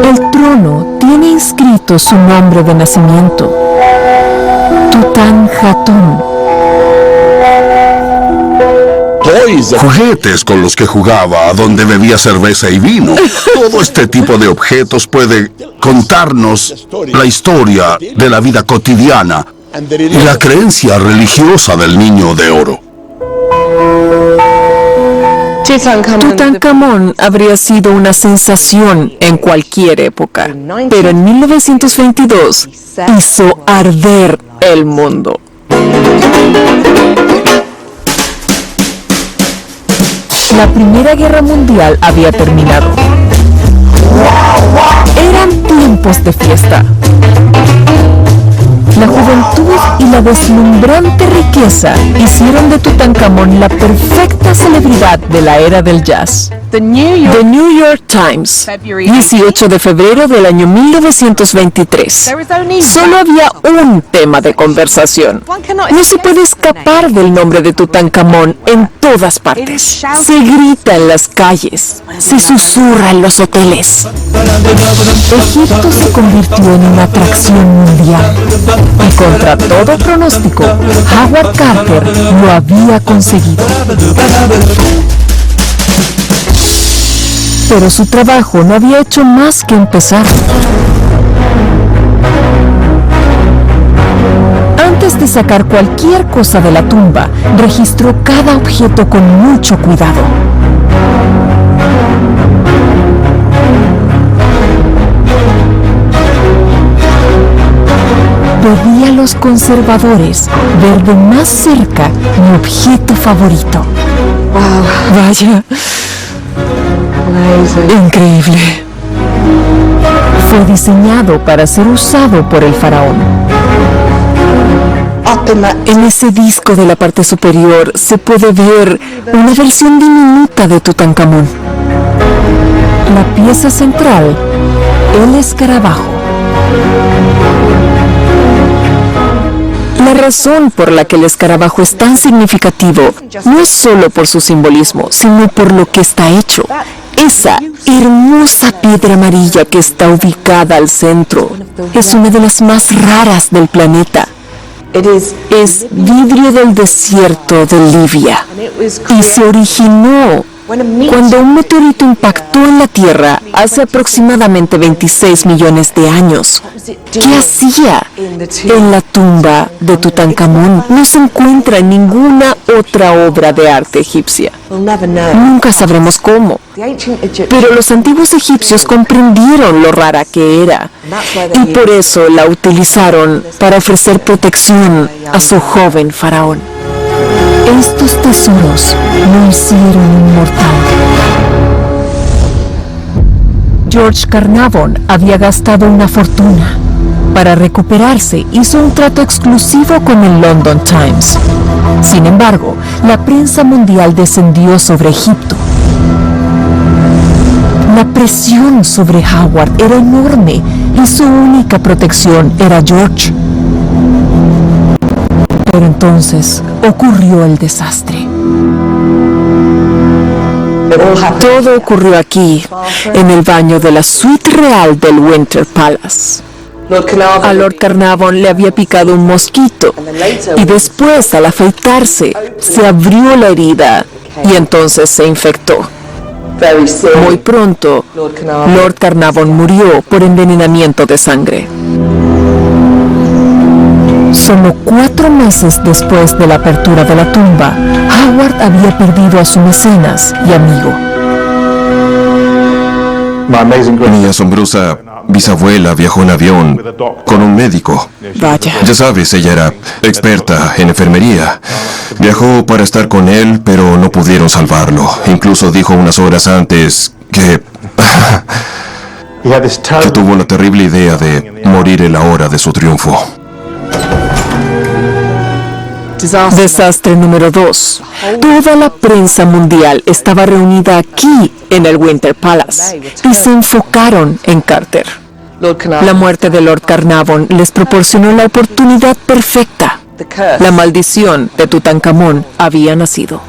El trono tiene inscrito su nombre de nacimiento, Tutanhatón. Juguetes con los que jugaba, donde bebía cerveza y vino. Todo este tipo de objetos puede contarnos la historia de la vida cotidiana y la creencia religiosa del niño de oro. Tutankamón habría sido una sensación en cualquier época, pero en 1922 hizo arder el mundo. La Primera Guerra Mundial había terminado. Eran tiempos de fiesta. La juventud y la deslumbrante riqueza hicieron de Tutankamón la perfecta celebridad de la era del jazz. The New York Times, 18 de febrero del año 1923. Solo había un tema de conversación. No se puede escapar del nombre de Tutankamón en todas partes. Se grita en las calles, se susurra en los hoteles. Egipto se convirtió en una atracción mundial. Y contra todo pronóstico, Howard Carter lo había conseguido. Pero su trabajo no había hecho más que empezar. Antes de sacar cualquier cosa de la tumba, registró cada objeto con mucho cuidado. Pedí a los conservadores ver de más cerca mi objeto favorito. ¡Wow! ¡Vaya! Increíble. Fue diseñado para ser usado por el faraón. En ese disco de la parte superior se puede ver una versión diminuta de Tutankamón. La pieza central, el escarabajo. La razón por la que el escarabajo es tan significativo no es solo por su simbolismo, sino por lo que está hecho. Esa hermosa piedra amarilla que está ubicada al centro es una de las más raras del planeta. Es vidrio del desierto de Libia y se originó cuando un meteorito impactó en la Tierra hace aproximadamente 26 millones de años. ¿Qué hacía en la tumba de Tutankamón? No se encuentra en ninguna otra obra de arte egipcia. Nunca sabremos cómo. Pero los antiguos egipcios comprendieron lo rara que era y por eso la utilizaron para ofrecer protección a su joven faraón. Estos tesoros lo hicieron inmortal. George Carnarvon había gastado una fortuna. Para recuperarse, hizo un trato exclusivo con el London Times. Sin embargo, la prensa mundial descendió sobre Egipto. La presión sobre Howard era enorme y su única protección era George. Pero entonces ocurrió el desastre. Todo ocurrió aquí, en el baño de la suite real del Winter Palace. A Lord Carnarvon le había picado un mosquito y después, al afeitarse, se abrió la herida y entonces se infectó. Muy pronto, Lord Carnarvon murió por envenenamiento de sangre. Solo 4 meses después de la apertura de la tumba, Howard había perdido a su mecenas y amigo. Mi asombrosa bisabuela viajó en avión con un médico. Vaya. Ya sabes, ella era experta en enfermería. Viajó para estar con él, pero no pudieron salvarlo. Incluso dijo unas horas antes que tuvo la terrible idea de morir en la hora de su triunfo. Desastre número 2. Toda la prensa mundial estaba reunida aquí en el Winter Palace y se enfocaron en Carter. La muerte de Lord Carnarvon les proporcionó la oportunidad perfecta. La maldición de Tutankamón había nacido.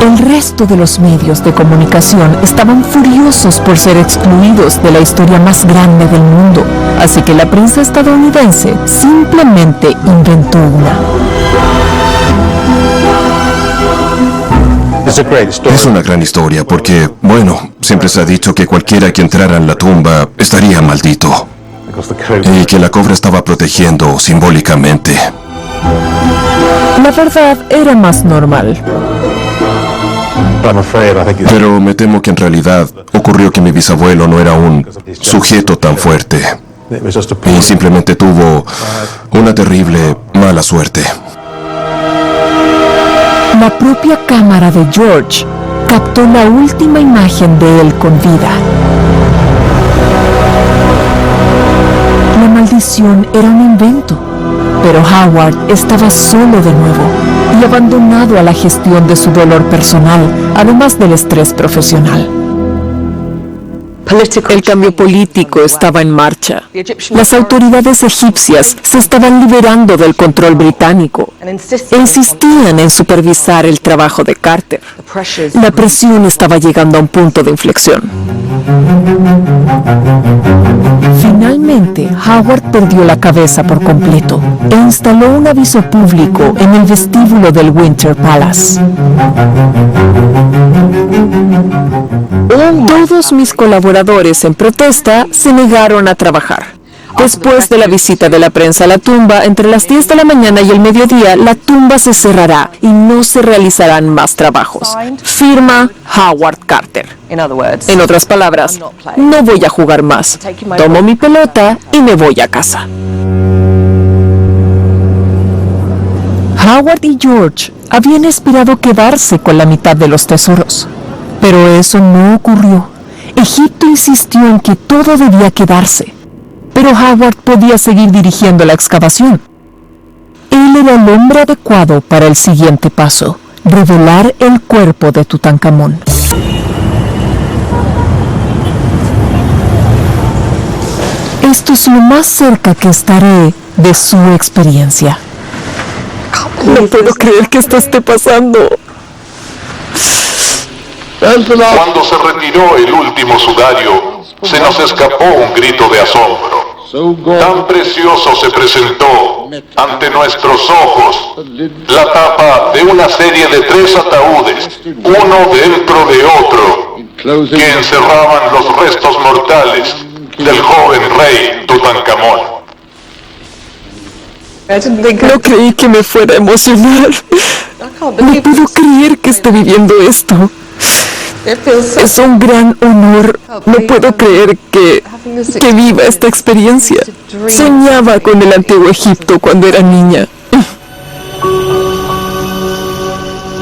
El resto de los medios de comunicación estaban furiosos por ser excluidos de la historia más grande del mundo, así que la prensa estadounidense simplemente inventó una. Es una gran historia porque, bueno, siempre se ha dicho que cualquiera que entrara en la tumba estaría maldito y que la cobra estaba protegiendo simbólicamente. La verdad era más normal. Pero me temo que en realidad ocurrió que mi bisabuelo no era un sujeto tan fuerte y simplemente tuvo una terrible mala suerte. La propia cámara de George captó la última imagen de él con vida. La maldición era un invento, pero Howard estaba solo de nuevo y abandonado a la gestión de su dolor personal, además del estrés profesional. El cambio político estaba en marcha. Las autoridades egipcias se estaban liberando del control británico e insistían en supervisar el trabajo de Carter. La presión estaba llegando a un punto de inflexión. Finalmente, Howard perdió la cabeza por completo e instaló un aviso público en el vestíbulo del Winter Palace. Todos mis colaboradores en protesta se negaron a trabajar. Después de la visita de la prensa a la tumba, entre las 10 de la mañana y el mediodía, la tumba se cerrará y no se realizarán más trabajos. Firma Howard Carter. En otras palabras, no voy a jugar más. Tomo mi pelota y me voy a casa. Howard y George habían esperado quedarse con la mitad de los tesoros, pero eso no ocurrió. Egipto insistió en que todo debía quedarse, pero Howard podía seguir dirigiendo la excavación. Él era el hombre adecuado para el siguiente paso: revelar el cuerpo de Tutankamón. Esto es lo más cerca que estaré de su experiencia. No puedo creer que esto esté pasando. Cuando se retiró el último sudario, se nos escapó un grito de asombro. Tan precioso se presentó ante nuestros ojos la tapa de una serie de 3 ataúdes, uno dentro de otro, que encerraban los restos mortales del joven rey Tutankamón. No creí que me fuera a emocionar. No puedo creer que esté viviendo esto. Es un gran honor. No puedo creer que viva esta experiencia. Soñaba con el antiguo Egipto cuando era niña.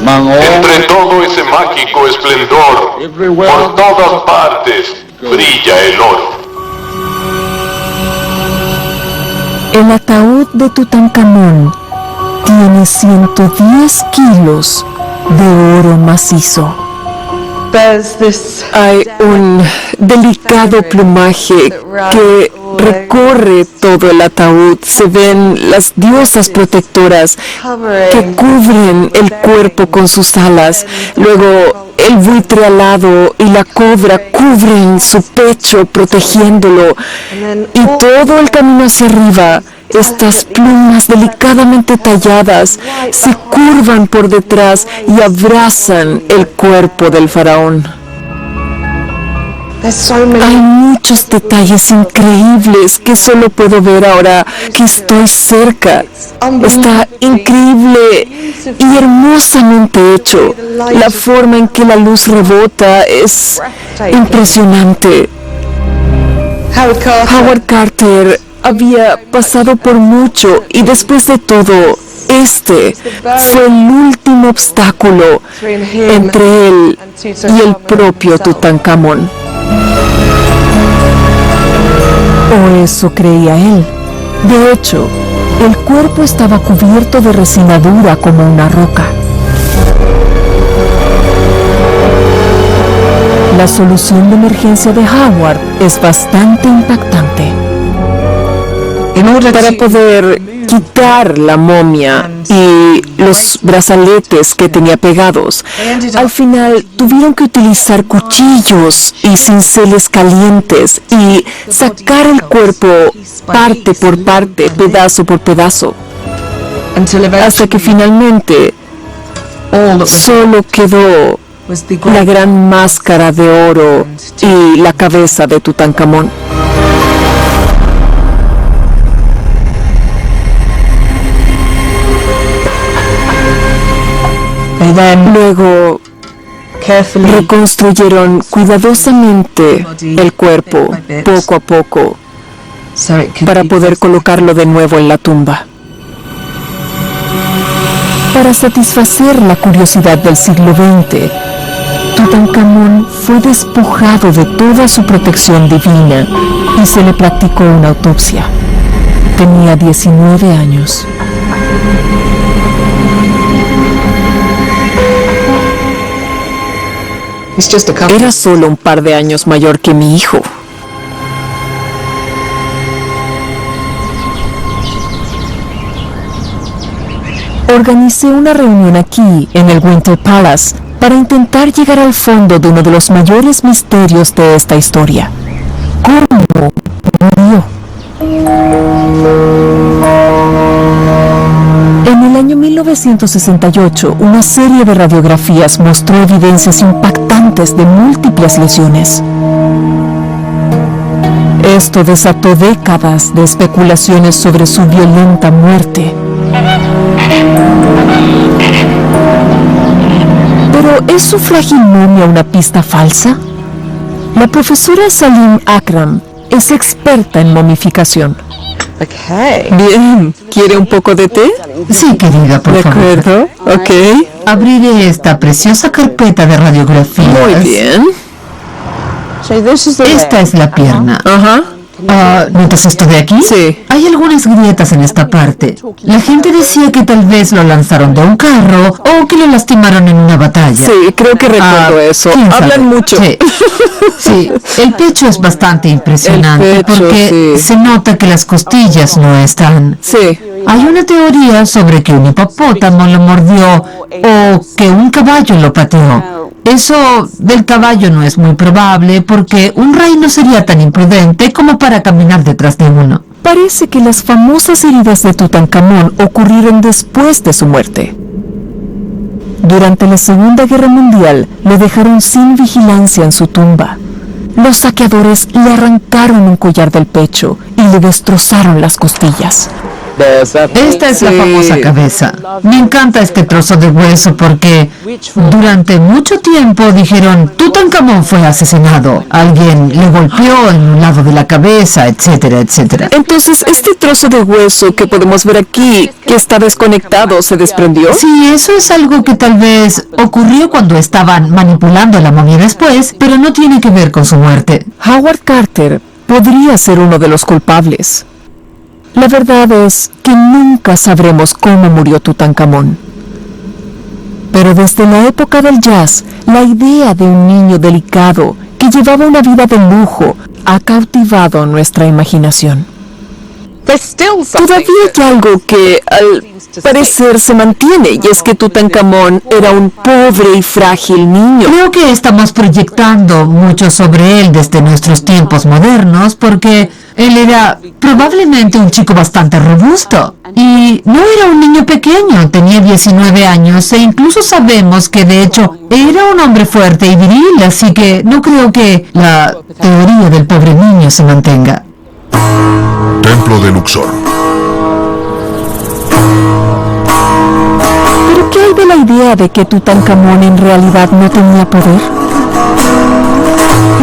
Entre todo ese mágico esplendor, por todas partes, brilla el oro. El ataúd de Tutankamón tiene 110 kilos de oro macizo. Hay un delicado plumaje que recorre todo el ataúd. Se ven las diosas protectoras que cubren el cuerpo con sus alas. Luego el buitre alado y la cobra cubren su pecho protegiéndolo. Y todo el camino hacia arriba, estas plumas delicadamente talladas se curvan por detrás y abrazan el cuerpo del faraón. Hay muchos detalles increíbles que solo puedo ver ahora que estoy cerca. Está increíble y hermosamente hecho. La forma en que la luz rebota es impresionante. Howard Carter había pasado por mucho y después de todo, este fue el último obstáculo entre él y el propio Tutankamón. O eso creía él. De hecho, el cuerpo estaba cubierto de resina dura como una roca. La solución de emergencia de Howard es bastante impactante. Para poder quitar la momia y los brazaletes que tenía pegados, al final tuvieron que utilizar cuchillos y cinceles calientes y sacar el cuerpo parte por parte, pedazo por pedazo, hasta que finalmente solo quedó la gran máscara de oro y la cabeza de Tutankamón. Luego reconstruyeron cuidadosamente el cuerpo, poco a poco, para poder colocarlo de nuevo en la tumba. Para satisfacer la curiosidad del siglo XX, Tutankamón fue despojado de toda su protección divina y se le practicó una autopsia. Tenía 19 años. Era solo un par de años mayor que mi hijo. Organicé una reunión aquí, en el Winter Palace, para intentar llegar al fondo de uno de los mayores misterios de esta historia. ¿Cómo murió? En el año 1968, una serie de radiografías mostró evidencias impactantes de múltiples lesiones. Esto desató décadas de especulaciones sobre su violenta muerte. ¿Pero es su frágil momia una pista falsa? La profesora Salim Akram es experta en momificación. Bien, ¿quiere un poco de té? Sí, querida, por favor. ¿De acuerdo? Ok. Abriré esta preciosa carpeta de radiografías. Muy bien. Esta es la pierna. Ajá. ¿Notas esto de aquí? Sí. Hay algunas grietas en esta parte. La gente decía que tal vez lo lanzaron de un carro o que lo lastimaron en una batalla. Sí, creo que recuerdo eso. Hablan mucho. Sí. Sí, el pecho es bastante impresionante porque se nota que las costillas no están. Sí. Hay una teoría sobre que un hipopótamo lo mordió o que un caballo lo pateó. Eso del caballo no es muy probable porque un rey no sería tan imprudente como para caminar detrás de uno. Parece que las famosas heridas de Tutankamón ocurrieron después de su muerte. Durante la Segunda Guerra Mundial, lo dejaron sin vigilancia en su tumba. Los saqueadores le arrancaron un collar del pecho y le destrozaron las costillas. Esta es la famosa cabeza. Me encanta este trozo de hueso porque durante mucho tiempo dijeron Tutankamón fue asesinado, alguien le golpeó en un lado de la cabeza, etcétera, etcétera. Entonces, este trozo de hueso que podemos ver aquí, que está desconectado, ¿se desprendió? Sí, eso es algo que tal vez ocurrió cuando estaban manipulando la momia después, pero no tiene que ver con su muerte. Howard Carter podría ser uno de los culpables. La verdad es que nunca sabremos cómo murió Tutankamón. Pero desde la época del jazz, la idea de un niño delicado que llevaba una vida de lujo ha cautivado nuestra imaginación. Todavía hay algo que, al parecer, se mantiene, y es que Tutankamón era un pobre y frágil niño. Creo que estamos proyectando mucho sobre él desde nuestros tiempos modernos, porque él era probablemente un chico bastante robusto. Y no era un niño pequeño, tenía 19 años, e incluso sabemos que de hecho era un hombre fuerte y viril, así que no creo que la teoría del pobre niño se mantenga. Templo de Luxor. ¿Pero qué hay de la idea de que Tutankamón en realidad no tenía poder?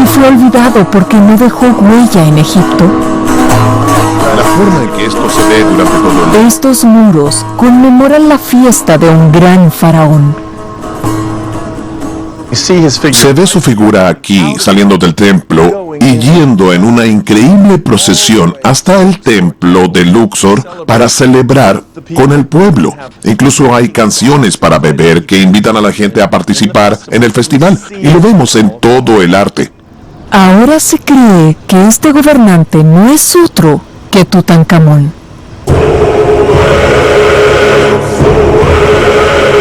y fue olvidado porque no dejó huella en Egipto. La forma en que esto se ve durante todo el día. Estos muros conmemoran la fiesta de un gran faraón. Se ve su figura aquí, saliendo del templo y yendo en una increíble procesión hasta el templo de Luxor para celebrar con el pueblo. Incluso hay canciones para beber que invitan a la gente a participar en el festival, y lo vemos en todo el arte. Ahora se cree que este gobernante no es otro que Tutankamón.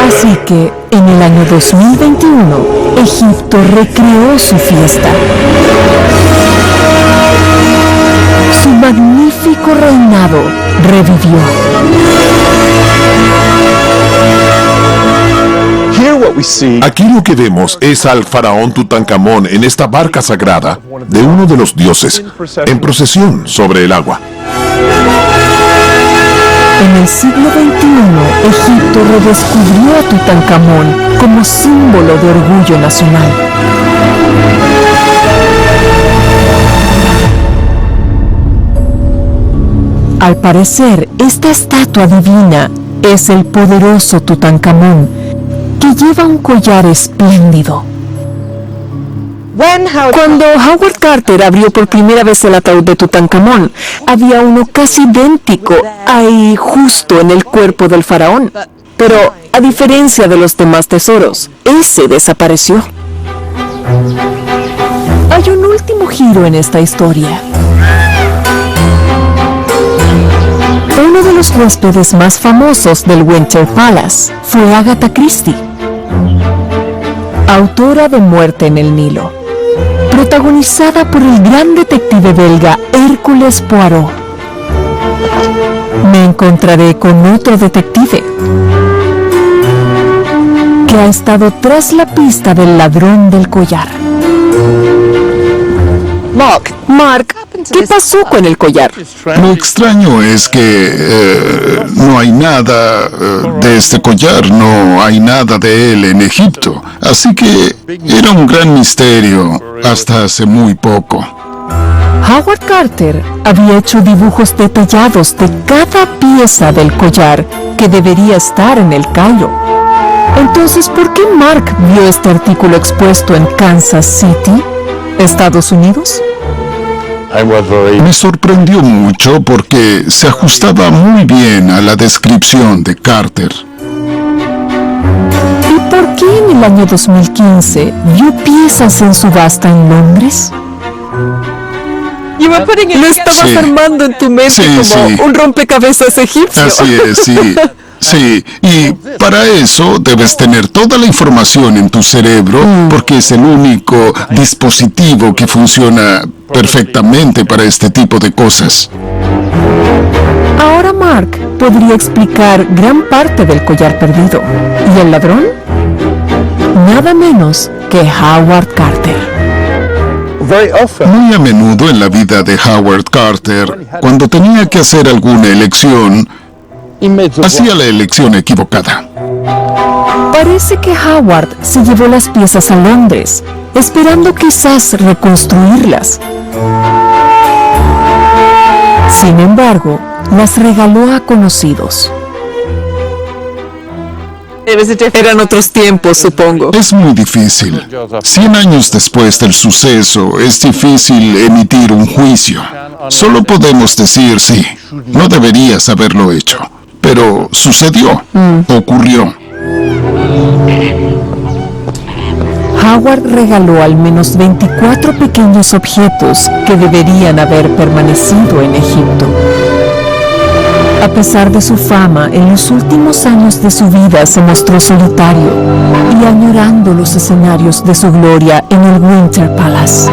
Así que, en el año 2021, Egipto recreó su fiesta. Su magnífico reinado revivió. Aquí lo que vemos es al faraón Tutankamón en esta barca sagrada de uno de los dioses, en procesión sobre el agua. En el siglo XXI, Egipto redescubrió a Tutankamón como símbolo de orgullo nacional. Al parecer, esta estatua divina es el poderoso Tutankamón, que lleva un collar espléndido. Cuando Howard Carter abrió por primera vez el ataúd de Tutankamón, había uno casi idéntico ahí justo en el cuerpo del faraón. Pero, a diferencia de los demás tesoros, ese desapareció. Hay un último giro en esta historia. Uno de los huéspedes más famosos del Winter Palace fue Agatha Christie, autora de Muerte en el Nilo, protagonizada por el gran detective belga Hércules Poirot. Me encontraré con otro detective que ha estado tras la pista del ladrón del collar. Mark, ¿qué pasó con el collar? Lo extraño es que no hay nada de este collar, no hay nada de él en Egipto. Así que era un gran misterio hasta hace muy poco. Howard Carter había hecho dibujos detallados de cada pieza del collar que debería estar en el Cairo. Entonces, ¿por qué Mark vio este artículo expuesto en Kansas City, Estados Unidos? Me sorprendió mucho porque se ajustaba muy bien a la descripción de Carter. ¿Y por qué en el año 2015 vio piezas en subasta en Londres? Lo estabas armando en tu mente como un rompecabezas egipcio. Así es, sí. Sí, y para eso debes tener toda la información en tu cerebro, porque es el único dispositivo que funciona perfectamente para este tipo de cosas. Ahora Mark podría explicar gran parte del collar perdido. ¿Y el ladrón? Nada menos que Howard Carter. Muy a menudo en la vida de Howard Carter, cuando tenía que hacer alguna elección, hacía la elección equivocada. Parece que Howard se llevó las piezas a Londres, esperando quizás reconstruirlas. Sin embargo, las regaló a conocidos. Eran otros tiempos, supongo. Es muy difícil. 100 años después del suceso, es difícil emitir un juicio. Solo podemos decir sí, no deberías haberlo hecho. Pero sucedió, ocurrió. Howard regaló al menos 24 pequeños objetos que deberían haber permanecido en Egipto. A pesar de su fama, en los últimos años de su vida se mostró solitario y añorando los escenarios de su gloria en el Winter Palace.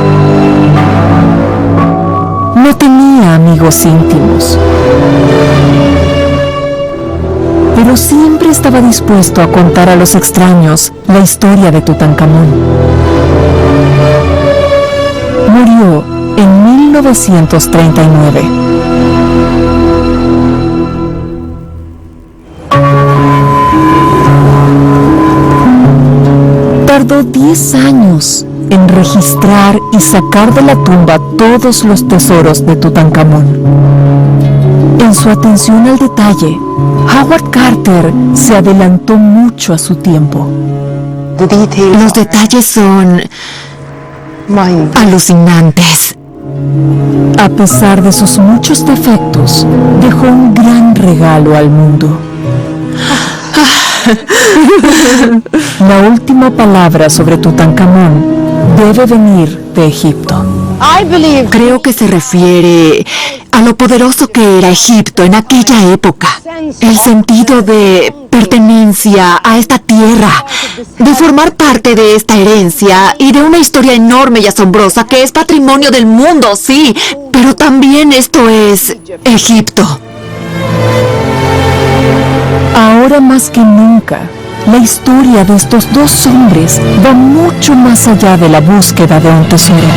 No tenía amigos íntimos, pero siempre estaba dispuesto a contar a los extraños la historia de Tutankamón. Murió en 1939. Tardó 10 años en registrar y sacar de la tumba todos los tesoros de Tutankamón. En su atención al detalle, Howard Carter se adelantó mucho a su tiempo. Los detalles son alucinantes. A pesar de sus muchos defectos, dejó un gran regalo al mundo. La última palabra sobre Tutankamón debe venir de Egipto. Creo que se refiere a lo poderoso que era Egipto en aquella época. El sentido de pertenencia a esta tierra, de formar parte de esta herencia y de una historia enorme y asombrosa que es patrimonio del mundo, sí, pero también esto es Egipto. Ahora más que nunca, la historia de estos dos hombres va mucho más allá de la búsqueda de un tesoro.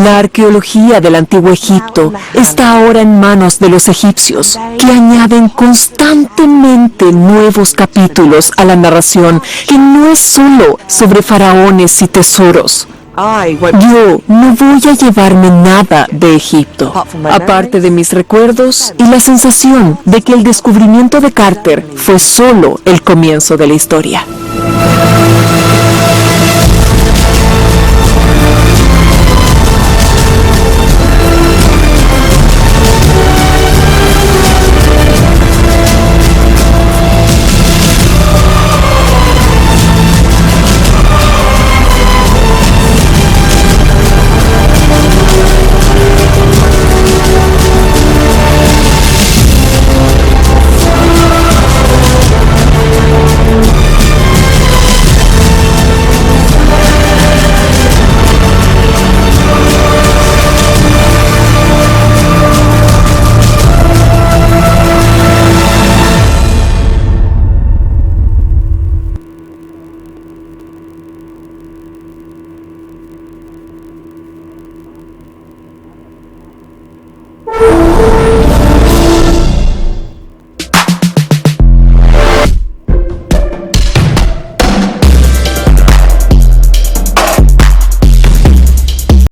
La arqueología del antiguo Egipto está ahora en manos de los egipcios, que añaden constantemente nuevos capítulos a la narración, que no es solo sobre faraones y tesoros. Yo no voy a llevarme nada de Egipto, aparte de mis recuerdos y la sensación de que el descubrimiento de Carter fue solo el comienzo de la historia.